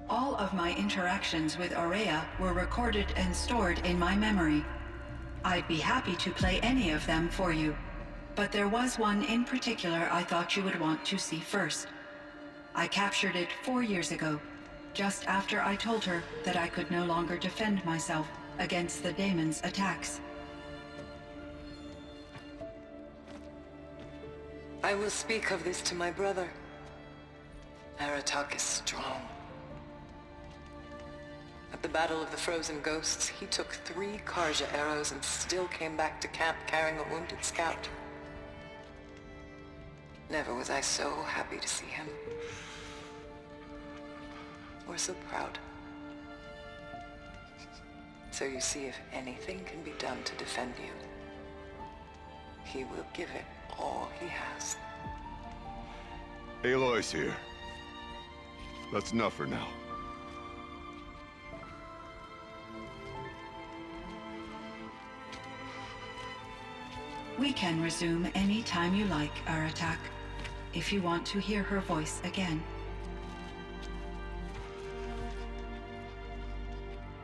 All of my interactions with Aurea were recorded and stored in my memory. I'd be happy to play any of them for you, but there was one in particular I thought you would want to see first. I captured it 4 years ago, just after I told her that I could no longer defend myself against the daemon's attacks. I will speak of this to my brother. Aratak is strong. At the Battle of the Frozen Ghosts, he took 3 Karja arrows and still came back to camp carrying a wounded scout. Never was I so happy to see him. Or so proud. So you see, if anything can be done to defend you, he will give it all he has. Aloy's here. That's enough for now. We can resume any time you like, Aratak, if you want to hear her voice again.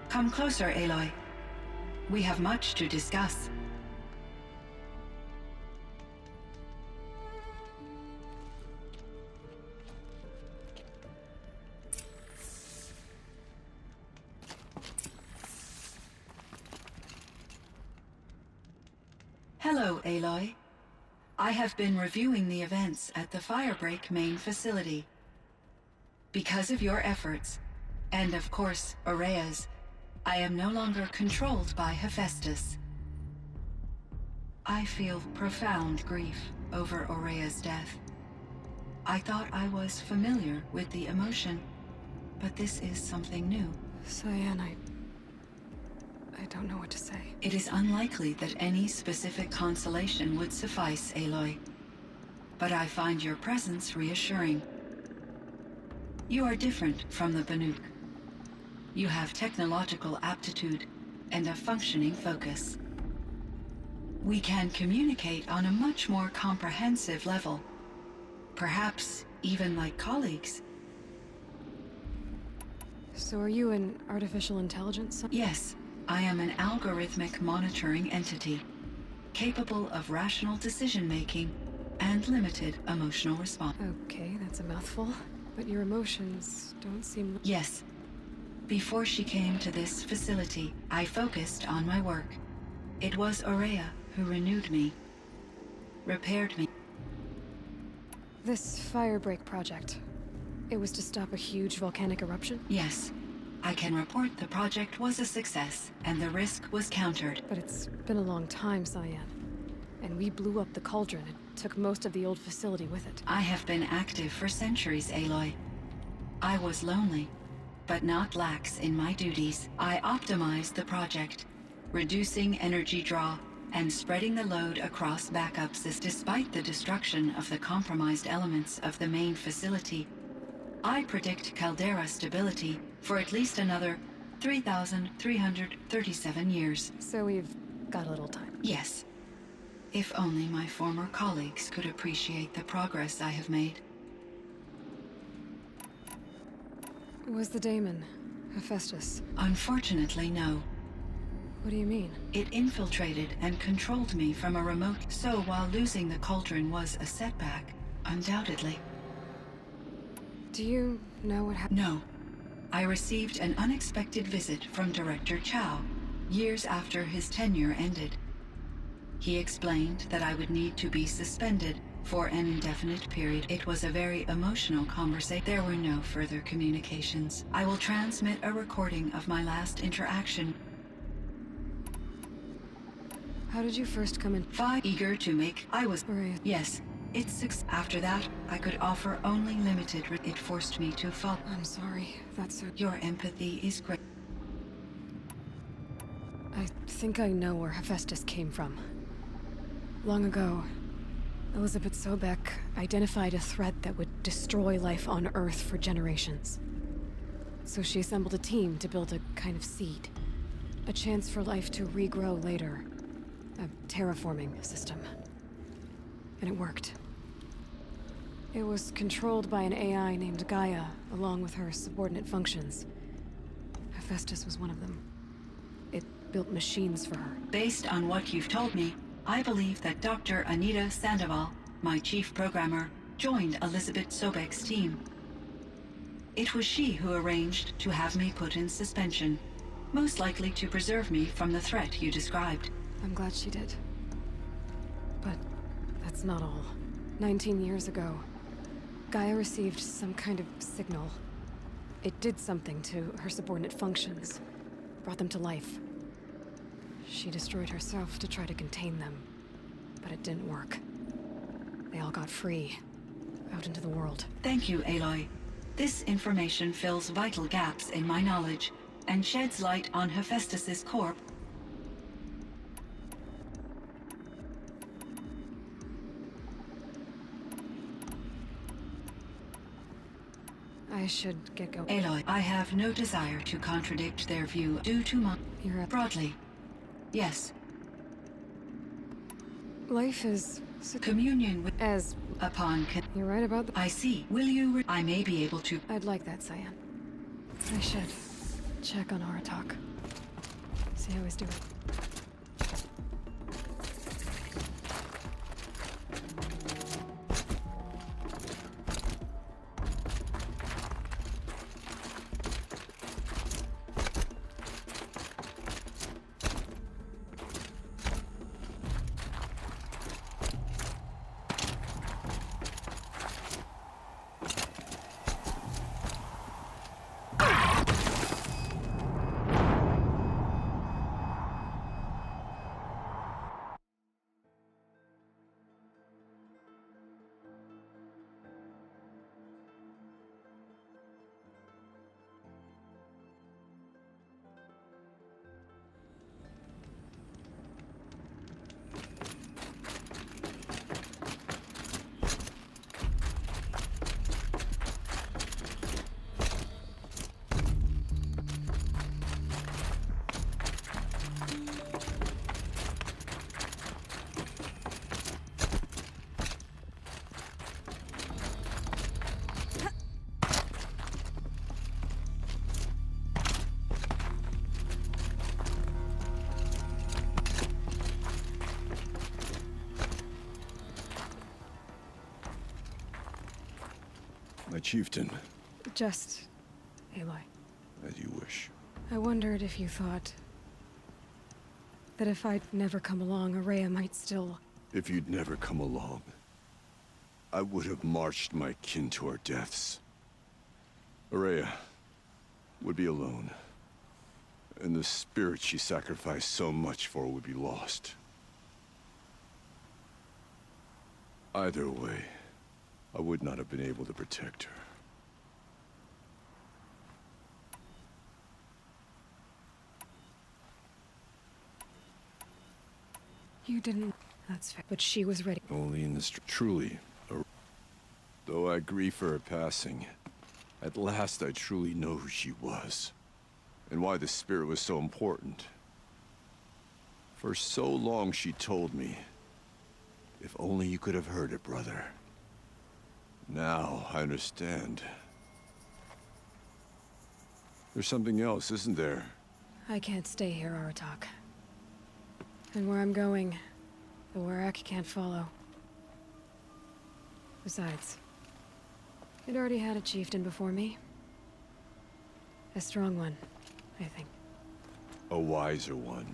Come closer, Aloy. We have much to discuss. Hello, Aloy. I have been reviewing the events at the Firebreak main facility. Because of your efforts, and of course, Aurea's, I am no longer controlled by Hephaestus. I feel profound grief over Aurea's death. I thought I was familiar with the emotion, but this is something new. Cyan, I don't know what to say. It is unlikely that any specific consolation would suffice, Aloy. But I find your presence reassuring. You are different from the Banuk. You have technological aptitude and a functioning focus. We can communicate on a much more comprehensive level. Perhaps even like colleagues. So are you an artificial intelligence? Yes, I am an algorithmic monitoring entity, capable of rational decision-making and limited emotional response. Okay, that's a mouthful. But your emotions don't seem... Yes. Before she came to this facility, I focused on my work. It was Aurea who renewed me, repaired me. This Firebreak project, it was to stop a huge volcanic eruption? Yes. I can report the project was a success, and the risk was countered. But it's been a long time, Cyan. And we blew up the cauldron and took most of the old facility with it. I have been active for centuries, Aloy. I was lonely, but not lax in my duties. I optimized the project, reducing energy draw and spreading the load across backup systems. Despite the destruction of the compromised elements of the main facility, I predict caldera stability for at least another 3,337 years. So we've got a little time. Yes. If only my former colleagues could appreciate the progress I have made. Was the daemon Hephaestus? Unfortunately, no. What do you mean? It infiltrated and controlled me from a remote... So while losing the cauldron was a setback, undoubtedly. Do you know what happened? No. I received an unexpected visit from Director Chow, years after his tenure ended. He explained that I would need to be suspended for an indefinite period. It was a very emotional conversation. There were no further communications. I will transmit a recording of my last interaction. How did you first come in? Eager to make... I was... Aurea. Yes. After that, I could offer only limited... It forced me to follow. I'm sorry. That's a... Your empathy is great. I think I know where Hephaestus came from. Long ago, Elizabeth Sobek identified a threat that would destroy life on Earth for generations. So she assembled a team to build a kind of seed. A chance for life to regrow later. A terraforming system. And it worked. It was controlled by an AI named Gaia, along with her subordinate functions. Hephaestus was one of them. It built machines for her. Based on what you've told me, I believe that Dr. Anita Sandoval, my chief programmer, joined Elizabeth Sobek's team. It was she who arranged to have me put in suspension, most likely to preserve me from the threat you described. I'm glad she did. But that's not all. 19 years ago, Gaia received some kind of signal. It did something to her subordinate functions, brought them to life. She destroyed herself to try to contain them, but it didn't work. They all got free, out into the world. Thank you, Aloy. This information fills vital gaps in my knowledge and sheds light on Hephaestus's corp. I should get going. Aloy, I have no desire to contradict their view due to my... You're up. Broadly, yes. Life is... Communion with... As... Upon... You're right about that. I see. Will you... I may be able to... I'd like that, Cyan. I should check on Aratak. See how he's doing. My chieftain. Just... Aloy. As you wish. I wondered if you thought... that if I'd never come along, Araya might still... If you'd never come along, I would have marched my kin to our deaths. Araya would be alone. And the spirit she sacrificed so much for would be lost. Either way, I would not have been able to protect her. You didn't... That's fair. But she was ready. Only in this... Truly. Though I grieve for her passing, at last I truly know who she was. And why the spirit was so important. For so long she told me, if only you could have heard it, brother. Now I understand. There's something else, isn't there? I can't stay here, Aratak. And where I'm going, the Warrak can't follow. Besides, it already had a chieftain before me. A strong one, I think. A wiser one,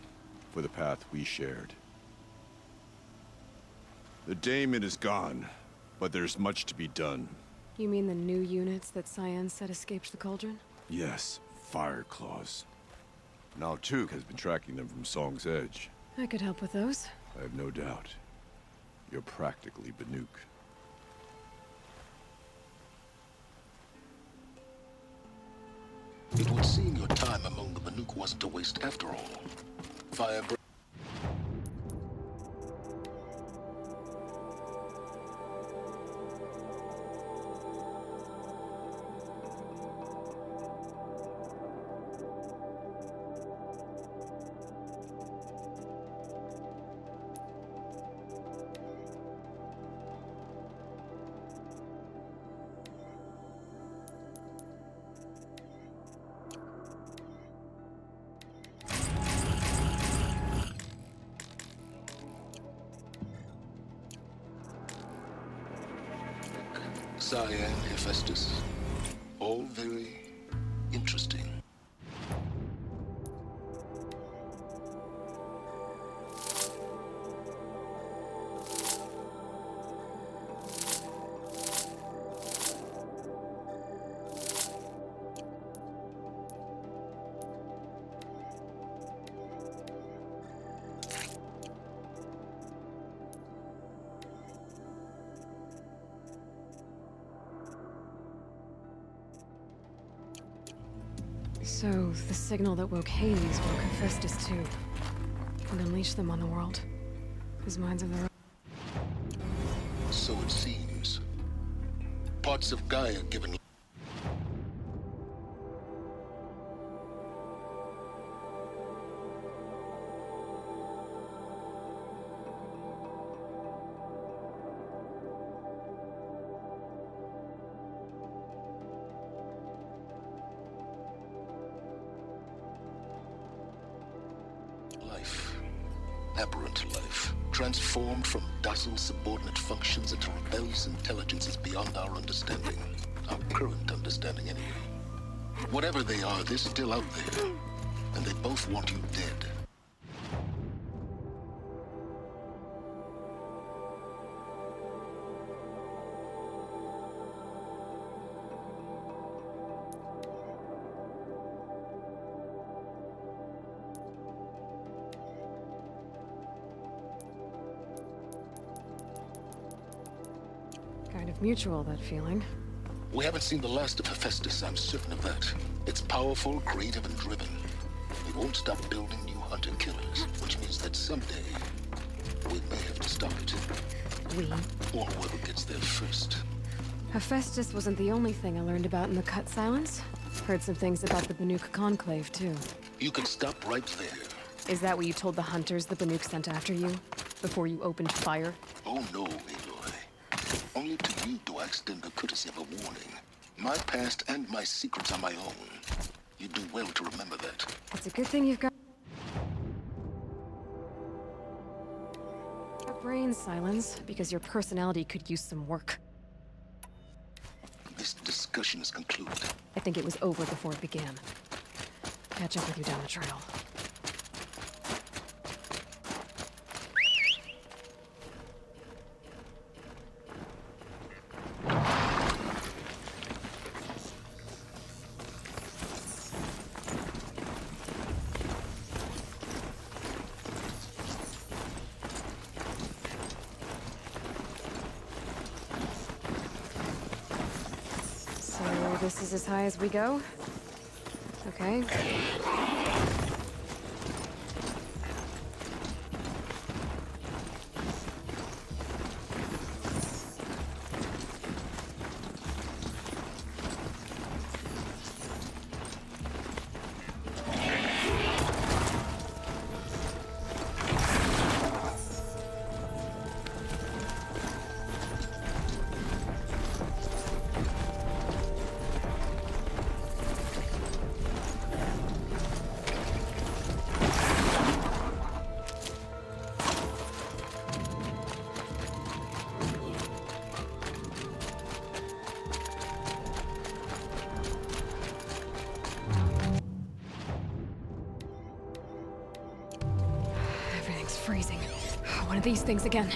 for the path we shared. The daemon is gone, but there's much to be done. You mean the new units that Cyan said escaped the cauldron? Yes, FireClaws. Now Tuke has been tracking them from Song's Edge. I could help with those. I have no doubt. You're practically Banuk. It would seem your time among the Banuk wasn't a waste after all. Fire... Cyan, Hephaestus. All very interesting. So, the signal that woke Hades woke Hephaestus too. And unleashed them on the world. Whose minds of their own. So it seems. Parts of Gaia given life. Aberrant life. Transformed from docile subordinate functions into rebellious intelligences beyond our understanding. Our current understanding, anyway. Whatever they are, they're still out there. And they both want you dead. Kind of mutual, that feeling. We haven't seen the last of Hephaestus, I'm certain of that. It's powerful, creative, and driven. It won't stop building new hunter-killers, which means that someday, we may have to stop it. We? Or whoever gets there first. Hephaestus wasn't the only thing I learned about in the Cut Silence. Heard some things about the Banuk Conclave, too. You can stop right there. Is that what you told the hunters the Banuk sent after you? Before you opened fire? Oh no, Aloy. Only to you do I extend the courtesy of a warning. My past and my secrets are my own. You do well to remember that. It's a good thing you've got brains, Silence, because your personality could use some work. This discussion is concluded. I think it was over before it began. Catch up with you down the trail. So this is as high as we go? Okay. Everything's freezing. One of these things again.